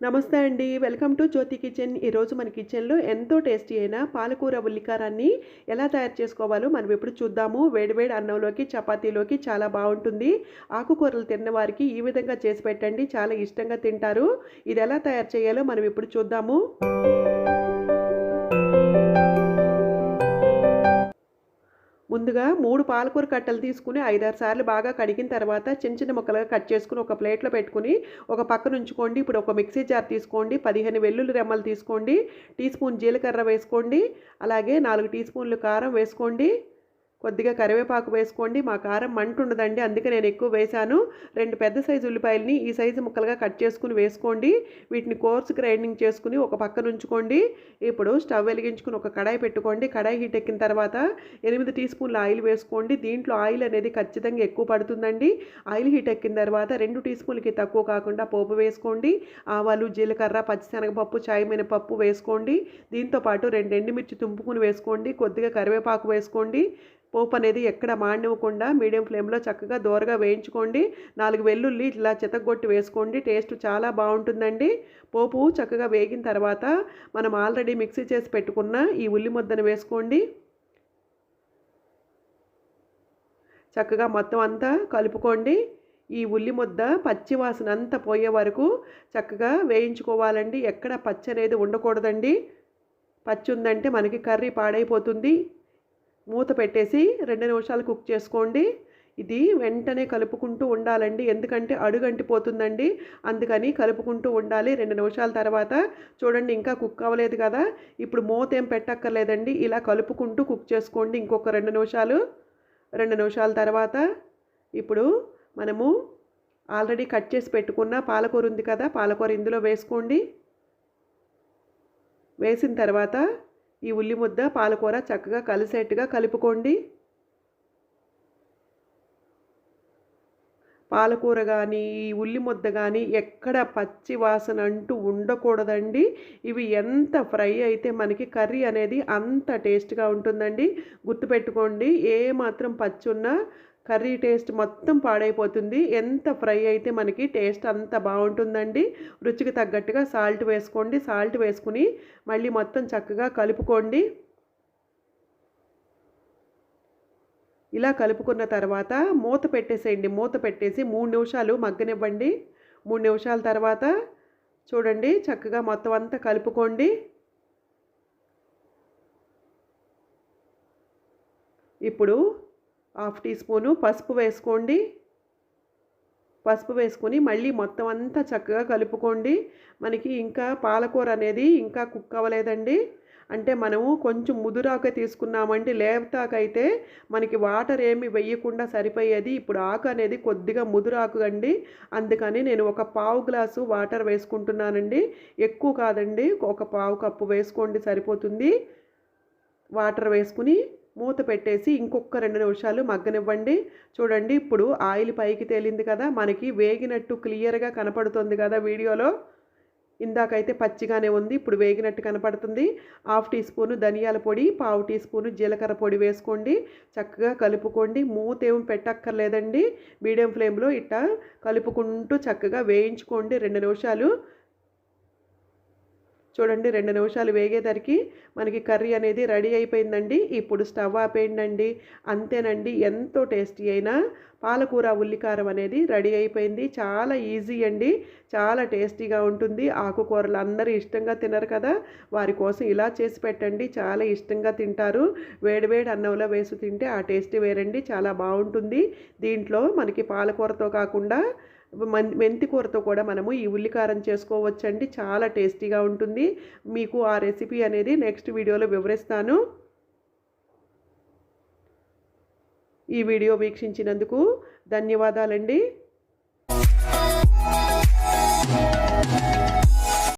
నమస్తే అండి. Welcome to Jyothi kitchen. ఈరోజు మన కిచెన్‌లో ఎంతో టేస్టీ అయిన పాలకూర ఉల్లికారాన్ని ఎలా తయారు చేసుకోవాలో మనం ఇప్పుడు చూద్దాము. వేడి వేడి అన్నంలోకి, చపాతీలోకి చాలా బావుంటుంది. ఆకుకూరలు తిన్న వారికి ఈ విధంగా చేసి పెట్టండి. చాలా ఇష్టంగా తింటారు. ఇది ఎలా తయారు చేయాలో మనం ఇప్పుడు చూద్దాము. ముందుగా 3 పాలకూర కట్టలు తీసుకొని 5, 6 సార్లు బాగా కడిగిన తర్వాత చిన్న చిన్న ముక్కలుగా కట్ చేసుకొని ఒక ప్లేట్‌లో పెట్టుకొని ఒక పక్కన ఉంచుకోండి. ఇప్పుడు ఒక మిక్సీ జార్ తీసుకోండి. 15 వెల్లుల్లి రెమ్మలు తీసుకోండి. టీ స్పూన్ జీలకర్ర వేసుకోండి. అలాగే 4 టీ స్పూన్లు కారం వేసుకోండి. కొద్దిగా కరివేపాకు వేసుకోండి. మా కారం మంటుండదండి. అందుకే నేను ఎక్కువ వేశాను. 2 పెద్ద సైజు ఉల్లిపాయలని ఈ సైజు ముక్కలుగా కట్ చేసుకొని వేసుకోండి. వీటిని కోర్స్ గ్రైండింగ్ చేసుకొని ఒక పక్కన ఉంచుకోండి. ఇప్పుడు స్టవ్ వెలిగించుకొని ఒక కడాయి పెట్టుకోండి. కడాయి హీట్ ఎక్కిన తర్వాత 8 టీ స్పూన్ల ఆయిల్ వేసుకోండి. దీంట్లో ఆయిల్ అనేది ఖచ్చితంగా ఎక్కువ పడుతుందండి. ఆయిల్ హీట్ ఎక్కిన తర్వాత 2 టీ స్పూన్లకి తక్కువ కాకుండా పోపు వేసుకోండి. ఆవాలు, జీలకర్ర, పచ్చిశనగపప్పు, చాయ్ మినపప్పు వేసుకోండి. దీంతో పాటు 2 ఎండుమిర్చి తుంపుకొని వేసుకోండి. కొద్దిగా కరివేపాకు వేసుకోండి. పోపు అనేది ఎక్కడ మాడనివ్వకుండా మీడియం ఫ్లేమ్లో చక్కగా దోరగా వేయించుకోండి. 4 వెల్లుల్లి ఇలా చితగ్గొట్టి వేసుకోండి. టేస్ట్ చాలా బాగుంటుందండి. పోపు చక్కగా వేగిన తర్వాత మనం ఆల్రెడీ మిక్సీ చేసి పెట్టుకున్న ఈ ఉల్లి ముద్దను వేసుకోండి. చక్కగా మొత్తం అంతా కలుపుకోండి. ఈ ఉల్లి ముద్ద పచ్చి వాసన అంతా పోయే వరకు చక్కగా వేయించుకోవాలండి. ఎక్కడ పచ్చి అనేది ఉండకూడదండి. పచ్చి ఉందంటే మనకి కర్రీ పాడైపోతుంది. మూత పెట్టేసి 2 నిమిషాలు కుక్ చేసుకోండి. ఇది వెంటనే కలుపుకుంటూ ఉండాలండి. ఎందుకంటే అడుగంటిపోతుందండి. అందుకని కలుపుకుంటూ ఉండాలి. 2 నిమిషాల తర్వాత చూడండి ఇంకా కుక్ అవ్వలేదు కదా. ఇప్పుడు మూత ఏం పెట్టక్కర్లేదండి. ఇలా కలుపుకుంటూ కుక్ చేసుకోండి ఇంకొక 2 నిమిషాలు. 2 నిమిషాల తర్వాత ఇప్పుడు మనము ఆల్రెడీ కట్ చేసి పెట్టుకున్న పాలకూర ఉంది కదా, పాలకూర ఇందులో వేసుకోండి. వేసిన తర్వాత ఈ ఉల్లి ముద్ద పాలకూర చక్కగా కలిసేట్టుగా కలుపుకోండి. పాలకూర కానీ ఈ ఉల్లి ముద్ద కానీ ఎక్కడ పచ్చి వాసన అంటూ ఉండకూడదండి. ఇవి ఎంత ఫ్రై అయితే మనకి కర్రీ అనేది అంత టేస్ట్గా ఉంటుందండి. గుర్తుపెట్టుకోండి, ఏ మాత్రం పచ్చి ఉన్నా కర్రీ టేస్ట్ మొత్తం పాడైపోతుంది. ఎంత ఫ్రై అయితే మనకి టేస్ట్ అంత బాగుంటుందండి. రుచికి తగ్గట్టుగా సాల్ట్ వేసుకోండి. సాల్ట్ వేసుకుని మళ్ళీ మొత్తం చక్కగా కలుపుకోండి. ఇలా కలుపుకున్న తర్వాత మూత పెట్టేసేయండి. మూత పెట్టేసి 3 నిమిషాలు మగ్గనివ్వండి. 3 నిమిషాల తర్వాత చూడండి చక్కగా మొత్తం అంతా కలుపుకోండి. ఇప్పుడు 1/2 టీ స్పూను పసుపు వేసుకోండి. పసుపు వేసుకొని మళ్ళీ మొత్తం అంతా చక్కగా కలుపుకోండి. మనకి ఇంకా పాలకూర అనేది ఇంకా కుక్ అవ్వలేదండి. అంటే మనము కొంచెం ముదురాకే తీసుకున్నామండి. లేతాకైతే మనకి వాటర్ ఏమి వేయకుండా సరిపోయేది. ఇప్పుడు ఆకు అనేది కొద్దిగా ముదురాకు అండి. అందుకని నేను ఒక పావు గ్లాసు వాటర్ వేసుకుంటున్నానండి. ఎక్కువ కాదండి, ఒక పావు కప్పు వేసుకోండి సరిపోతుంది. వాటర్ వేసుకుని మూత పెట్టేసి ఇంకొక 2 నిమిషాలు మగ్గనివ్వండి. చూడండి ఇప్పుడు ఆయిల్ పైకి తేలింది కదా, మనకి వేగినట్టు క్లియర్గా కనపడుతుంది కదా వీడియోలో. ఇందాకైతే పచ్చిగానే ఉంది, ఇప్పుడు వేగినట్టు కనపడుతుంది. 1/2 టీ స్పూను ధనియాల పొడి, పావు టీ స్పూను జీలకర్ర పొడి వేసుకోండి. చక్కగా కలుపుకోండి. మూత ఏమి పెట్టక్కర్లేదండి. మీడియం ఫ్లేమ్లో ఇట్లా కలుపుకుంటూ చక్కగా వేయించుకోండి 2 నిమిషాలు. చూడండి 2 నిమిషాలు వేగేసరికి మనకి కర్రీ అనేది రెడీ అయిపోయిందండి. ఇప్పుడు స్టవ్ ఆపేయండి. అంతేనండి, ఎంతో టేస్టీ అయిన పాలకూర ఉల్లికారం అనేది రెడీ అయిపోయింది. చాలా ఈజీ అండి, చాలా టేస్టీగా ఉంటుంది. ఆకుకూరలు అందరూ ఇష్టంగా తినరు కదా, వారి కోసం ఇలా చేసి పెట్టండి. చాలా ఇష్టంగా తింటారు. వేడివేడి అన్నంలో వేసి తింటే ఆ టేస్ట్ వేరండి, చాలా బాగుంటుంది. దీంట్లో మనకి పాలకూరతో కాకుండా మెంతి కూరతో కూడా మనము ఈ ఉల్లికారం చేసుకోవచ్చండి. చాలా టేస్టీగా ఉంటుంది. మీకు ఆ రెసిపీ అనేది నెక్స్ట్ వీడియోలో వివరిస్తాను. ఈ వీడియో వీక్షించినందుకు ధన్యవాదాలండి.